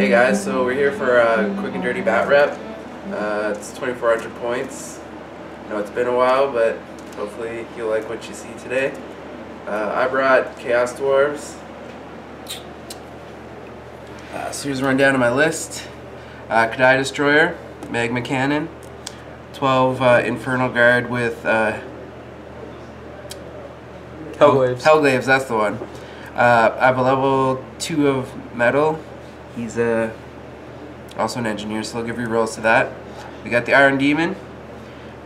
Hey guys, so we're here for a quick and dirty bat rep. It's 2,400 points. I know it's been a while, but hopefully you'll like what you see today. I brought Chaos Dwarfs. So here's a rundown of my list. Kadai Destroyer, Magma Cannon, 12 Infernal Guard with Hellglaives, that's the one. I have a level 2 of Metal. He's also an engineer, so I'll give you rolls to that. We got the Iron Demon,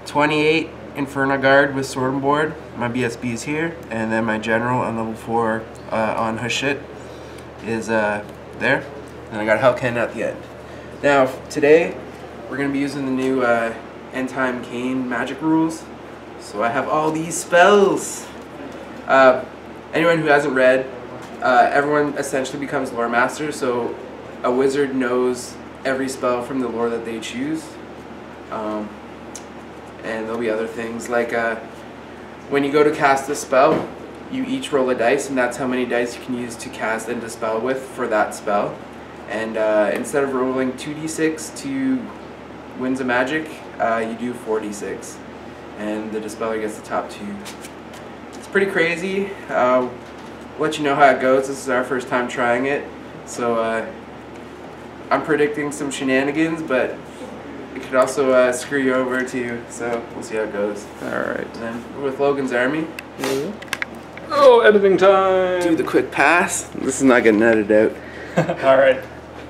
28 Infernal Guard with Sword and Board. My BSB is here, and then my General on level 4 on Hushit is there. And I got a Hell Cannon at the end. Now, today, we're going to be using the new End Time Cane magic rules. So I have all these spells. Anyone who hasn't read, everyone essentially becomes lore master, so a wizard knows every spell from the lore that they choose. And there'll be other things like when you go to cast a spell, you each roll a dice, and that's how many dice you can use to cast and dispel with for that spell. And instead of rolling 2d6 to Winds of Magic, you do 4d6, and the dispeller gets the top 2. It's pretty crazy. I'll let you know how it goes. This is our first time trying it, so I'm predicting some shenanigans, but it could also screw you over too, so we'll see how it goes. Alright. And then we're with Logan's army. Oh, editing time! Do the quick pass. This is not getting edited out. Alright,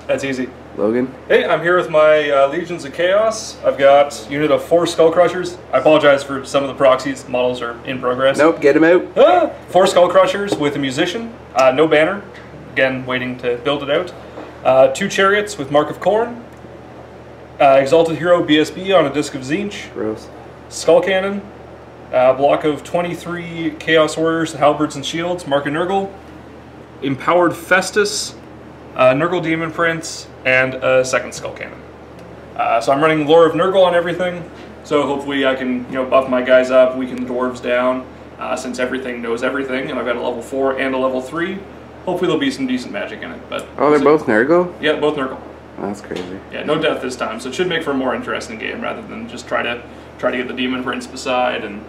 that's easy. Logan? Hey, I'm here with my Legions of Chaos. I've got a unit of 4 Skull Crushers. I apologize for some of the proxies. Models are in progress. Nope, get him out. 4 Skull Crushers with a Musician. No banner. Again, waiting to build it out. 2 Chariots with Mark of Khorne. Exalted Hero BSB on a Disc of Tzeentch. Gross. Skull Cannon. Block of 23 Chaos Warriors, Halberds and Shields. Mark of Nurgle. Empowered Festus. Nurgle Demon Prince, and a second Skull Cannon. So I'm running Lore of Nurgle on everything, so hopefully I can buff my guys up, weaken the dwarves down, since everything knows everything, and I've got a level 4 and a level 3. Hopefully there'll be some decent magic in it. But oh, they're both Nurgle? Yeah, both Nurgle. Oh, that's crazy. Yeah, no death this time, so it should make for a more interesting game rather than just try to get the Demon Prince beside and.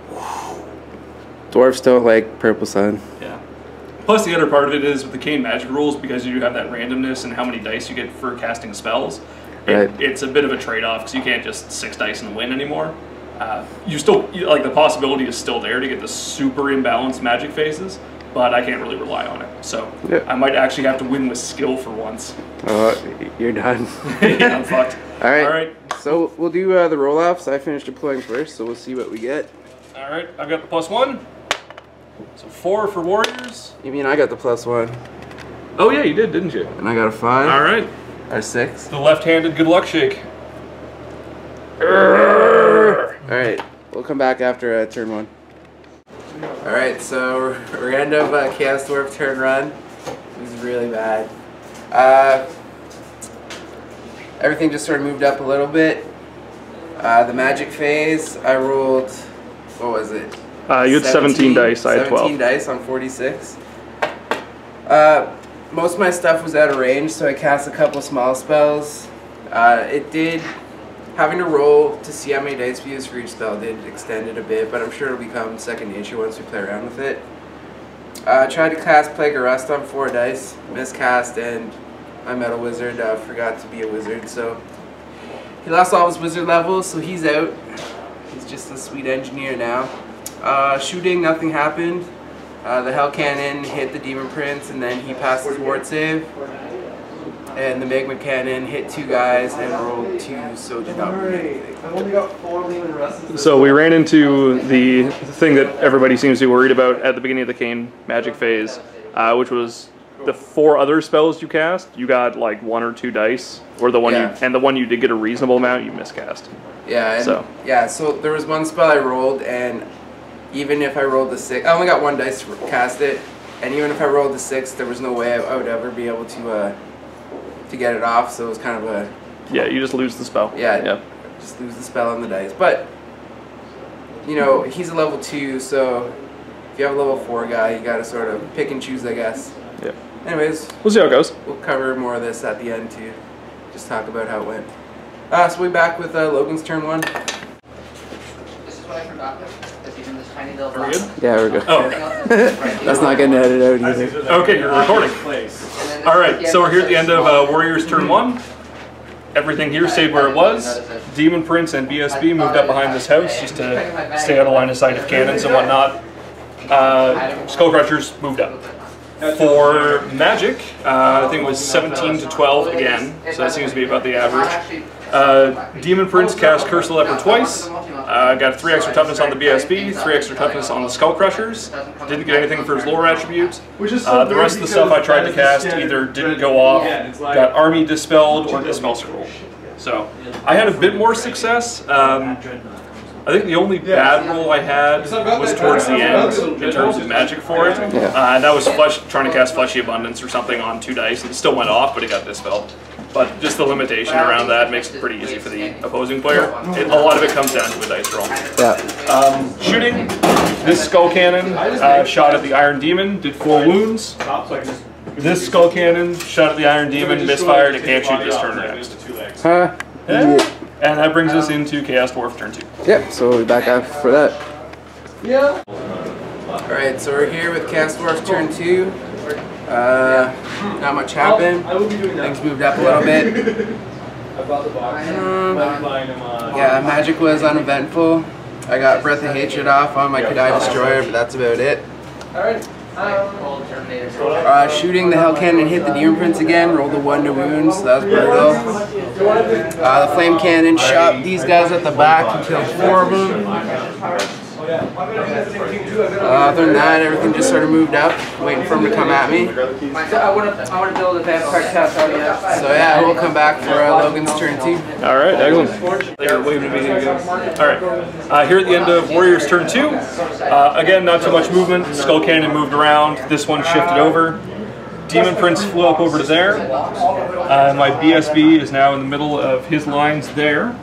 Dwarves don't like Purple Sun. Yeah. Plus, the other part of it is with the Cane magic rules, because you do have that randomness and how many dice you get for casting spells. It's a bit of a trade-off because you can't just 6 dice and win anymore. You still like the possibility is still there to get the super imbalanced magic phases, but I can't really rely on it. So yeah. I might actually have to win with skill for once. You're done. Yeah, I'm fucked. All right. All right. So we'll do the roll-offs. I finished deploying first, so we'll see what we get. All right. I've got the +1. So 4 for Warriors. You mean I got the +1? Oh yeah, you did, didn't you? And I got a 5. All right. Or 6. The left-handed good luck shake. All right. We'll come back after turn 1. All right. So we're gonna end up Chaos Dwarf turn run. It was really bad. Everything just sort of moved up a little bit. The magic phase, I rolled. What was it? You had 17 dice, I had 12. 17 dice on 46. Most of my stuff was out of range, so I cast a couple small spells. Having to roll to see how many dice we use for each spell did extend it a bit, but I'm sure it'll become second nature once we play around with it. I tried to cast Plague of Rust on 4 dice, miscast, and my Metal Wizard forgot to be a wizard, so he lost all his wizard levels, so he's out. He's just a sweet engineer now. Shooting, nothing happened. The Hell Cannon hit the Demon Prince, and then he passed his ward save. And the Magma Cannon hit 2 guys and rolled 2, so did not roll anything. So we ran into the thing that everybody seems to be worried about at the beginning of the Cane magic phase, which was the 4 other spells you cast. You got like 1 or 2 dice, or the one the one you did get a reasonable amount, you miscast. Yeah. And so there was 1 spell I rolled, and even if I rolled the 6, I only got 1 dice to cast it, and even if I rolled the 6, there was no way I would ever be able to get it off. So it was kind of a you just lose the spell. Yeah, just lose the spell on the dice. But he's a level 2, so if you have a level 4 guy, you got to sort of pick and choose, I guess. Yeah. Anyways, we'll see how it goes. We'll cover more of this at the end too. just talk about how it went. So we're back with Logan's turn 1. This is what I forgot. Is even this tiny little Are we good? Yeah, we're good. Oh. That's not getting edited out either. Okay, you're recording. Alright, so we're here at the end of Warriors turn 1. Everything here stayed where it was. Demon Prince and BSB moved up behind this house just to stay out of line of sight of cannons and whatnot. Skullcrushers moved up. For Magic, I think it was 17 to 12 again, so that seems to be about the average. Demon Prince cast Curse the Leper twice, got 3 extra toughness on the BSB, 3 extra toughness on the Skullcrushers, didn't get anything for his lore attribute. The rest of the stuff I tried to cast either didn't go off, got Army Dispelled, or Dispel Scroll. So, I had a bit more success. I think the only bad roll I had was towards the end in terms of magic for it. And that was trying to cast Fleshy Abundance or something on 2 dice, and it still went off, but it got dispelled. But just the limitation around that makes it pretty easy for the opposing player. A lot of it comes down to a dice roll. Shooting, this Skull Cannon shot at the Iron Demon, did 4 wounds. This Skull Cannon shot at the Iron Demon, misfired, it can't shoot this turn next. And that brings us into Chaos Dwarf turn 2. Yep, so we'll be back after for that. Yeah. Alright, so we're here with Chaos Dwarf turn 2. Not much happened. Things moved up a little bit. Yeah, magic was uneventful. I got Breath of Hatred off on my Kadai Destroyer, but that's about it. Shooting, the Hell Cannon hit the Demon Prince again, rolled a 1 to wounds, so that was brutal. The Flame Cannon shot these guys at the back and killed 4 of them. Other than that, everything just sort of moved up, waiting for him to come at me. I want to build a vampire house out of So yeah, we'll come back for Logan's turn 2. Alright, excellent. They're waving at me again. Alright, here at the end of Warriors turn 2. Again, not too much movement. Skull Cannon moved around. This one shifted over. Demon Prince flew up over to there. My BSB is now in the middle of his lines there.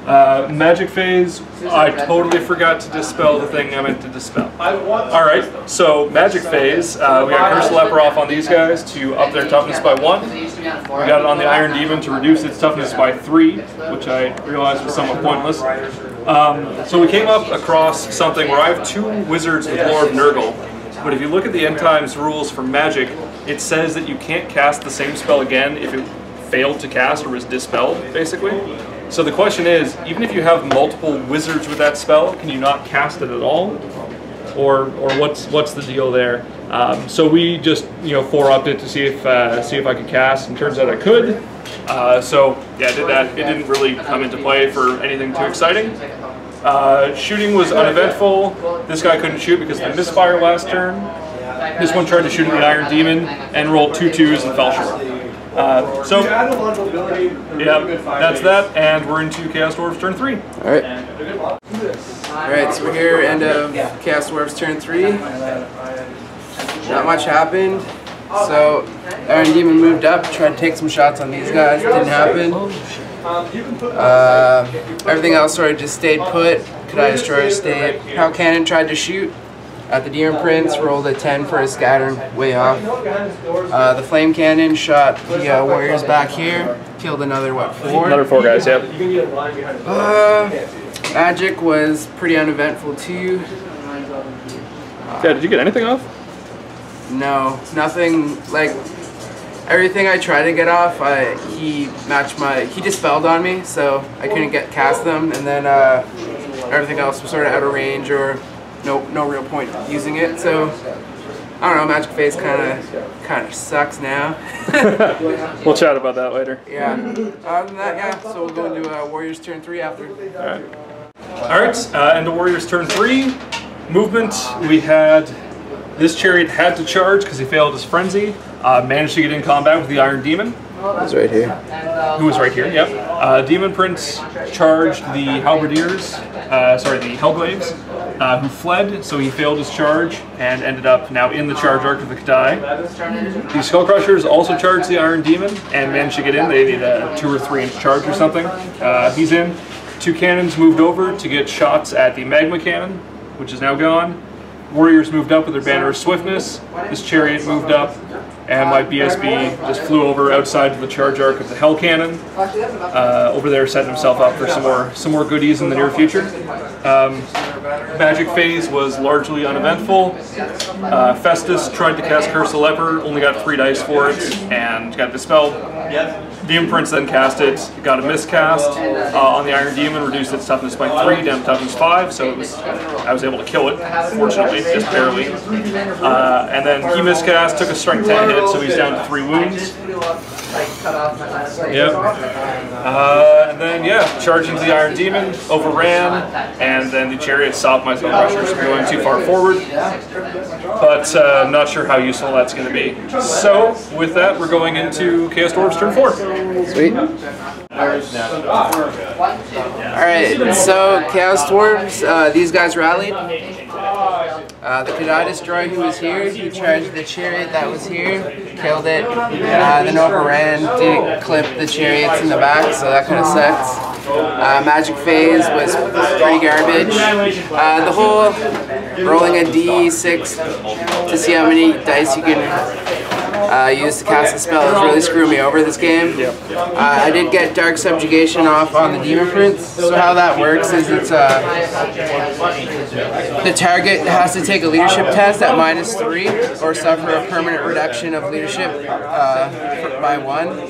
Magic phase, I totally forgot to dispel the thing I meant to dispel. Alright, so magic phase, we got Curse the Leper off on these guys to up their toughness by 1. We got it on the Iron Demon to reduce its toughness by 3, which I realized was somewhat pointless. So we came up across something where I have 2 wizards with Lore of Nurgle, but if you look at the End Times rules for magic, it says that you can't cast the same spell again if it failed to cast or was dispelled, basically. So the question is, even if you have multiple wizards with that spell, can you not cast it at all? Or what's the deal there? So we just 4-upped it to see if I could cast, and turns out I could. So yeah, I did that. It didn't really come into play for anything too exciting. Shooting was uneventful. This guy couldn't shoot because of the misfire last turn. This one tried to shoot at the Iron Demon and rolled 2 2s and fell short. So, yeah, that's that, and we're into Chaos Dwarfs turn 3. Alright, so we're here, end of Chaos Dwarfs turn 3. Not much happened. So, Iron Demon moved up, tried to take some shots on these guys, didn't happen. Everything else sort of just stayed put. Kadai Destroyer stayed. Hell Cannon tried to shoot at the Demon Prince, rolled a 10 for his scattering, way off. The Flame Cannon shot the Warriors back here, killed another, what, 4? Another 4 guys, yep. Magic was pretty uneventful too. Yeah, did you get anything off? No, nothing, like, everything I tried to get off, he dispelled on me, so I couldn't cast them, and then everything else was sort of out of range or no real point using it. So I don't know, Magic phase kind of sucks now. We'll chat about that later. Yeah. Other than that, yeah. So we'll go into Warriors turn 3 after. Alright, into Warriors turn 3. Movement, we had this Chariot had to charge because he failed his Frenzy. Managed to get in combat with the Iron Demon. He's right here. Who was right here, yep. Demon Prince charged the Halberdiers, the Hellglaives, who fled, so he failed his charge and ended up now in the charge arc of the Kadai. The Skullcrushers also charged the Iron Demon and managed to get in. They need a 2 or 3 inch charge or something. He's in. 2 cannons moved over to get shots at the Magma Cannon, which is now gone. Warriors moved up with their banner of swiftness. This chariot moved up, and my BSB just flew over outside of the charge arc of the Hell Cannon. Over there, setting himself up for some more goodies in the near future. Magic phase was largely uneventful. Festus tried to cast Curse the Leper, only got 3 dice for it, and got dispelled. The Imprints then cast it, got a miscast on the Iron Demon, reduced its toughness by 3 down to toughness 5, so I was able to kill it, fortunately, just barely. And then he miscast, took a strength 10 hit, so he's down to 3 wounds. Yep. And then, yeah, charged into the Iron Demon, overran, and then the Chariot stopped my Skull Crushers from going too far forward. But not sure how useful that's going to be. So, with that, we're going into Chaos Dwarfs turn 4. Sweet. Alright, so Chaos Dwarfs, these guys rallied. The Kadai Destroyer who was here, he charged the chariot that was here, killed it, then overran, didn't clip the chariots in the back, so that kind of sucks. Magic phase was pretty garbage. The whole rolling a d6 to see how many dice you can use to cast a spell is really screwing me over this game. I did get Dark Subjugation off on the Demon Prince, so how that works is it's the target has to take a leadership test at -3 or suffer a permanent reduction of leadership by 1.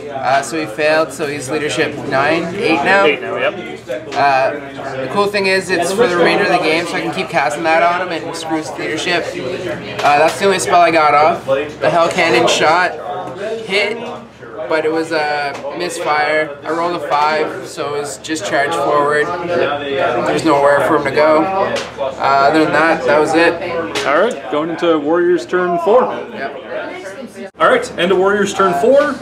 So he failed, so he's leadership 8 now. 8 now, yep. The cool thing is it's for the remainder of the game, so I can keep casting that on him and screws leadership. That's the only spell I got off. The Hell Cannon shot, hit, but it was a misfire. I rolled a 5, so it was just charged forward. There's nowhere for him to go. Other than that, that was it. Alright, going into Warriors turn 4. Yep. Alright, end of Warriors turn 4.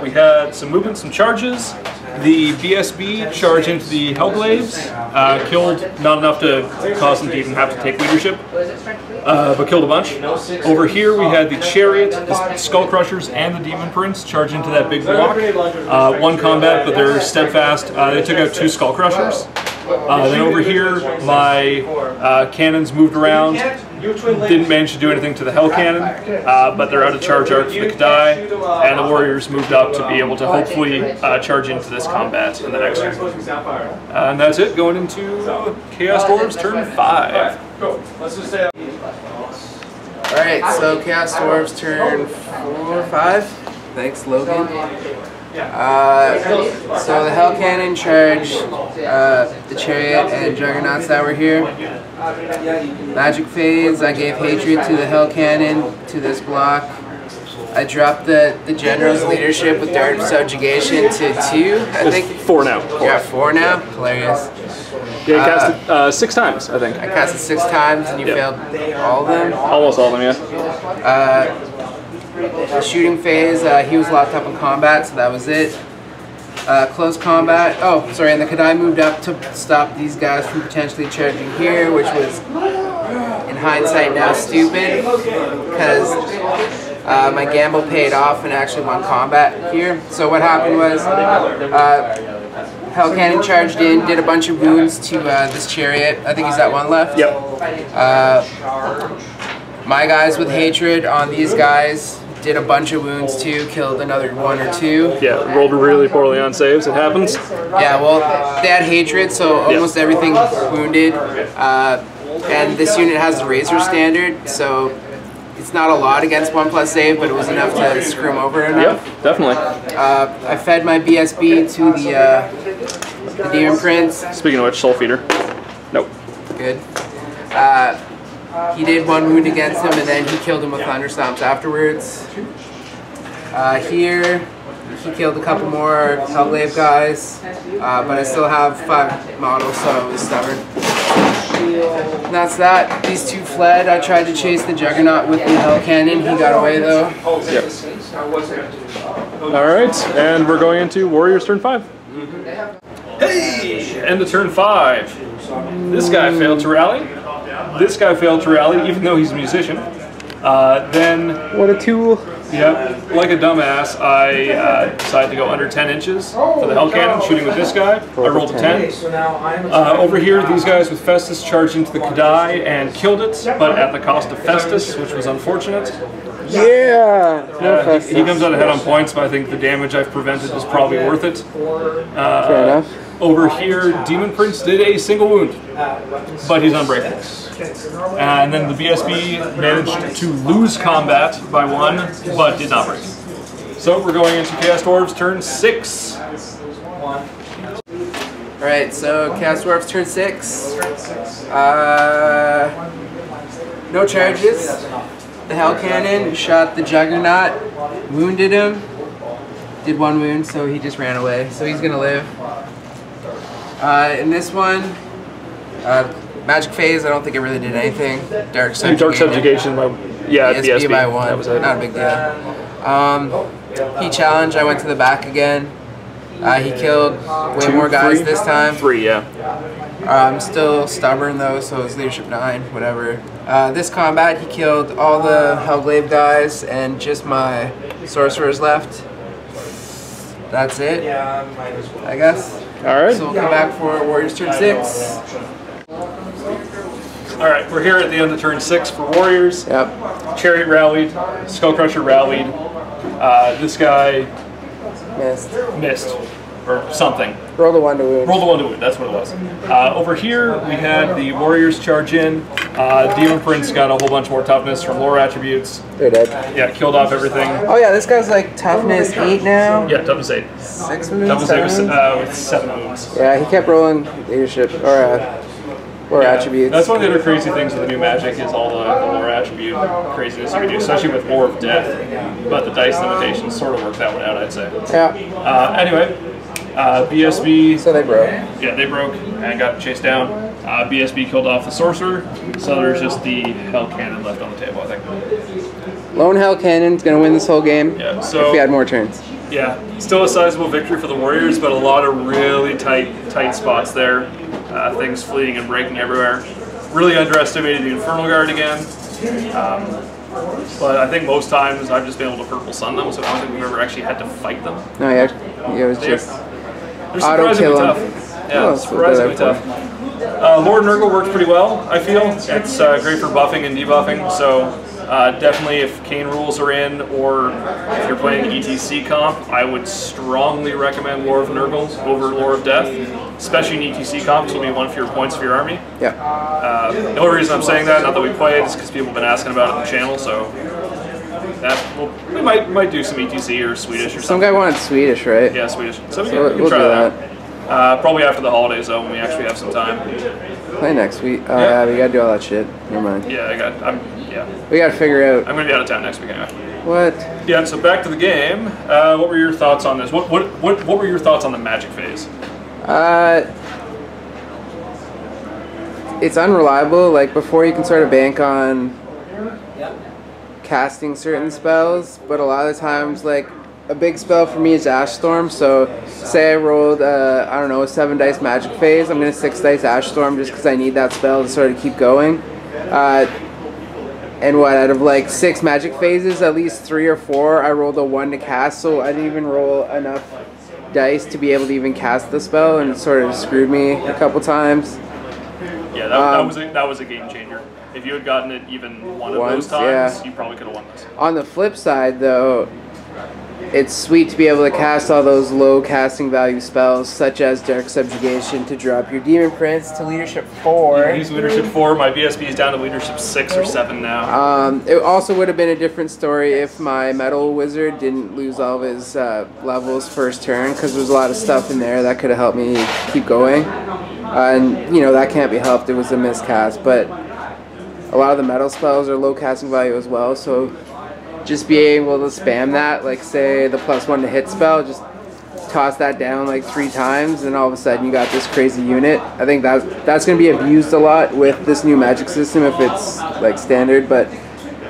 We had some movement, some charges. The BSB charged into the Hellglaives, killed not enough to cause them to even have to take leadership, but killed a bunch. Over here we had the Chariot, the Skull Crushers, and the Demon Prince charge into that big block. 1 combat, but they're steadfast. They took out 2 Skull Crushers. Then over here, my cannons moved around. Didn't manage to do anything to the Hell Cannon, but they're out of charge arc for the Kadai, and the Warriors moved up to be able to hopefully charge into this combat in the next turn. And that's it, going into Chaos Dwarfs turn 5. Alright, so Chaos Dwarfs turn 4, 5. Thanks, Logan. So the Hell Cannon charged the Chariot and Juggernauts that were here. Magic phase, I gave Hatred to the Hell Cannon to this block. I dropped the General's leadership with Dark Subjugation to 2, I think. 4 now. Yeah, 4 now? Hilarious. Yeah, you cast it 6 times, I think. I cast it 6 times and you failed all of them? Almost all of them, yeah. The shooting phase, he was locked up in combat, so that was it. Close combat, oh, sorry, and the Kadai moved up to stop these guys from potentially charging here, which was, in hindsight now, stupid, because my gamble paid off and actually won combat here. So what happened was, Hell Cannon charged in, did a bunch of wounds to this Chariot. I think he's at 1 left. Yep. My guys with Hatred on these guys did a bunch of wounds too, killed another 1 or 2. Yeah, rolled really poorly on saves, it happens. Yeah, well, they had Hatred, so almost everything wounded. And this unit has the Razor standard, so it's not a lot against 1+ save, but it was enough to screw him over enough. Yeah, definitely. I fed my BSB to the Demon Prince. Speaking of which, Soul Feeder. Nope. Good. He did 1 wound against him, and then he killed him with Thunderstomps afterwards. Here, he killed a couple more Hellglaive guys, but I still have 5 models, so I was stubborn. And that's that. These 2 fled. I tried to chase the Juggernaut with the Hell Cannon. He got away, though. Yep. Alright, and we're going into Warriors turn 5. Hey! End of turn 5. This guy failed to rally. This guy failed to rally, even though he's a musician. Then, what a tool. Yep, like a dumbass, I decided to go under 10 inches for the hell cannon, shooting with this guy. I rolled a 10. Over here, these guys with Festus charged into the Kadai and killed it, but at the cost of Festus, which was unfortunate. Yeah! He comes out ahead on points, but I think the damage I've prevented is probably worth it. Fair enough. Over here, Demon Prince did a single wound, but he's unbreakable. And then the BSB managed to lose combat by 1, but did not break. So we're going into Chaos Dwarfs turn 6. Alright, so Chaos Dwarfs turn 6. No charges. The Hell Cannon shot the Juggernaut, wounded him, did 1 wound, so he just ran away. So he's gonna live. In this one, Magic Phase, I don't think it really did anything. Dark Subjugation by, yeah, BSB by 1, that was it. not a big deal. He challenged, I went to the back again. He killed way more guys this time. 3, yeah. I'm still stubborn though, so it's leadership 9, whatever. This combat, he killed all the Hellglaive guys and just my sorcerers left. That's it, I guess. Alright. So we'll come back for Warriors turn 6. Alright, we're here at the end of turn 6 for Warriors. Yep. Chariot rallied, Skullcrusher rallied. This guy missed. Or something. Roll the 1 to wound. Roll the 1 to wound, that's what it was. Over here, we had the Warriors charge in. Demon Prince got a whole bunch more toughness from lore attributes. They're dead. Yeah, killed off everything. Oh yeah, this guy's like toughness 8 now. Yeah, toughness 8. 6 wounds? Toughness 8 with 7 wounds. Yeah, he kept rolling leadership, or attributes. That's one of the other crazy things with the new Magic is all the lore attribute craziness you can do, especially with War of Death. But the dice limitations sort of worked that one out, I'd say. Yeah. Anyway, BSB. So they broke. Yeah, they broke and got chased down. BSB killed off the sorcerer, so there's just the Hell Cannon left on the table, I think. Lone Hell Cannon's gonna win this whole game. Yeah, so if we had more turns. Yeah, still a sizable victory for the Warriors, but a lot of really tight spots there. Things fleeing and breaking everywhere. Really underestimated the Infernal Guard again. But I think most times I've just been able to Purple Sun them, so I don't think we've ever actually had to fight them. No, yeah, it was just they're surprisingly tough. Yeah, surprisingly tough. Lord Nurgle worked pretty well, I feel. It's great for buffing and debuffing, so definitely if Kane rules are in, or if you're playing ETC comp, I would strongly recommend Lore of Nurgle over Lore of Death, especially in ETC comp, because it'll be 1 for your points for your army. Yeah. The only reason I'm saying that, not that we play it, is because people have been asking about it on the channel, so we might do some ETC or Swedish or something. Some guy wanted Swedish, right? Yeah, Swedish. So we we'll can do try that. Probably after the holidays, though, when we actually have some time. Play next week. Oh yeah, we gotta do all that shit. Never mind. Yeah, We gotta figure out. I'm gonna be out of town next week anyway. What? Yeah. So back to the game. What were your thoughts on this? What were your thoughts on the Magic phase? It's unreliable. Like before, you can sort of bank on casting certain spells, but a lot of the times, like a big spell for me is Ash Storm. So say I rolled, I don't know, a 7 dice Magic phase, I'm gonna 6 dice Ash Storm just because I need that spell to sort of keep going. And what, out of like 6 Magic phases, at least 3 or 4 I rolled a 1 to cast, so I didn't even roll enough dice to be able to even cast the spell, and it sort of screwed me a couple times. Yeah, that was a game changer. If you had gotten it even one of those times, you probably could have won this. On the flip side, though, it's sweet to be able to cast all those low casting value spells, such as Dark Subjugation, to drop your Demon Prince to leadership 4. Yeah, he's leadership 4. My BSB is down to leadership 6 or 7 now. It also would have been a different story if my Metal Wizard didn't lose all of his levels first turn, because there's a lot of stuff in there that could have helped me keep going. And, you know, that can't be helped. It was a miscast, but a lot of the metal spells are low casting value as well, so just being able to spam that, like say the +1 to hit spell, just toss that down like 3 times, and all of a sudden you got this crazy unit. I think that's going to be abused a lot with this new Magic system if it's like standard, but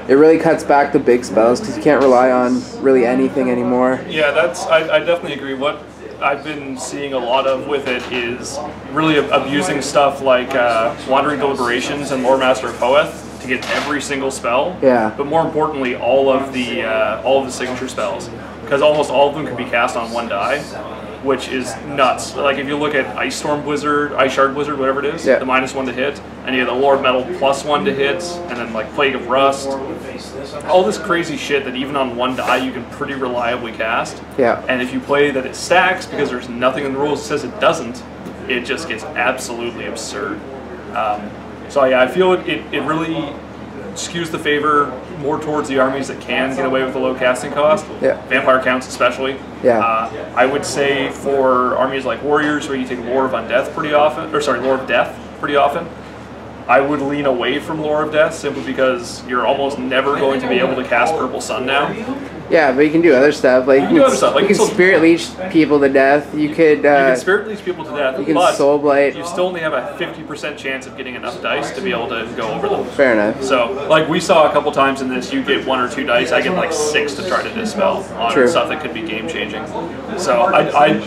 it really cuts back the big spells because you can't rely on really anything anymore. Yeah, I definitely agree. What I've been seeing a lot of with it is really abusing stuff like Wandering Deliberations and Lore Master of Hoeth to get every single spell. Yeah. But more importantly, all of the signature spells, because almost all of them can be cast on one die, which is nuts. Like if you look at Ice Storm Blizzard, Ice Shard Blizzard, whatever it is, the -1 to hit, and you have the Lord Metal +1 to hit, and then like Plague of Rust, all this crazy shit that even on one die you can pretty reliably cast. Yeah. And if you play that it stacks, because there's nothing in the rules that says it doesn't, it just gets absolutely absurd. So yeah, I feel it really skews the favor more towards the armies that can get away with a low casting cost. Yeah. Vampire counts especially. Yeah. I would say for armies like Warriors, where you take Lore of Undeath pretty often, or sorry, Lore of Death pretty often, I would lean away from Lore of Death simply because you're almost never going to be able to cast Purple Sun now. Yeah, but you can do other stuff. Like, you can do other stuff. Like, you can spirit leech people to death. You could. You can spirit leech people to death. You can but soul blight. You still only have a 50% chance of getting enough dice to be able to go over them. Fair enough. So, like we saw a couple times in this, you get 1 or 2 dice. I get like 6 to try to dispel on stuff that could be game changing. So, I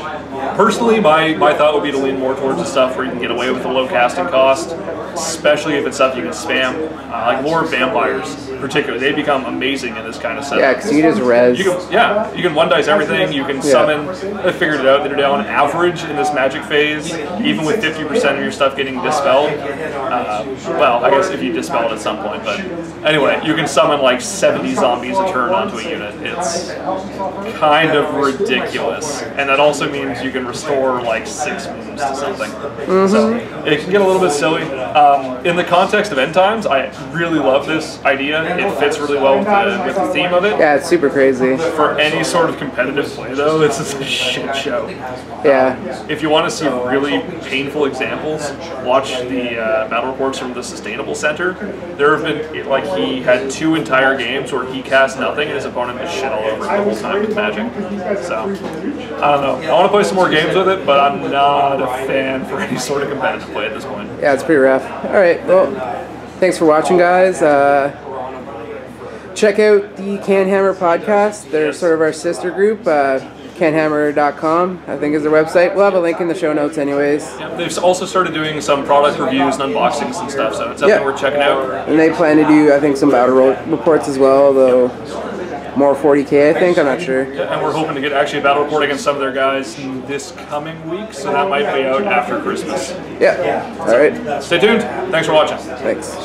personally, my thought would be to lean more towards the stuff where you can get away with a low casting cost, especially if it's stuff you can spam. Like Lore of Vampires, particularly, they become amazing in this kind of setup. Yeah, because you just res. You can 1-dice everything. You can summon. I figured it out. They're on average in this magic phase, even with 50% of your stuff getting dispelled. Well, I guess if you dispel it at some point, but anyway, you can summon like 70 zombies a turn onto a unit. It's kind of ridiculous, and that also means you can restore like 6 moves to something. So it can get a little bit silly. In the context of end times, I really love this idea. It fits really well with the theme of it. Yeah, it's super crazy. For any sort of competitive play, though, this is a shit show. Yeah. If you want to see really painful examples, watch the battle reports from the Sustainable Center. There have been, like, he had 2 entire games where he cast nothing and his opponent just shit all over him the whole time with magic. So, I don't know. I want to play some more games with it, but I'm not a fan for any sort of competitive play at this point. Yeah, it's pretty rough. All right, well, thanks for watching, guys. Check out the Canhammer podcast. They're sort of our sister group. Canhammer.com, I think, is their website. We'll have a link in the show notes anyways. Yeah, they've also started doing some product reviews and unboxings and stuff, so it's something worth checking out. And they plan to do, I think, some battle reports as well, though more 40K, I think. I'm not sure. Yeah, and we're hoping to get actually a battle report against some of their guys this coming week, so that might be out after Christmas. Yeah. All right. Stay tuned. Thanks for watching. Thanks.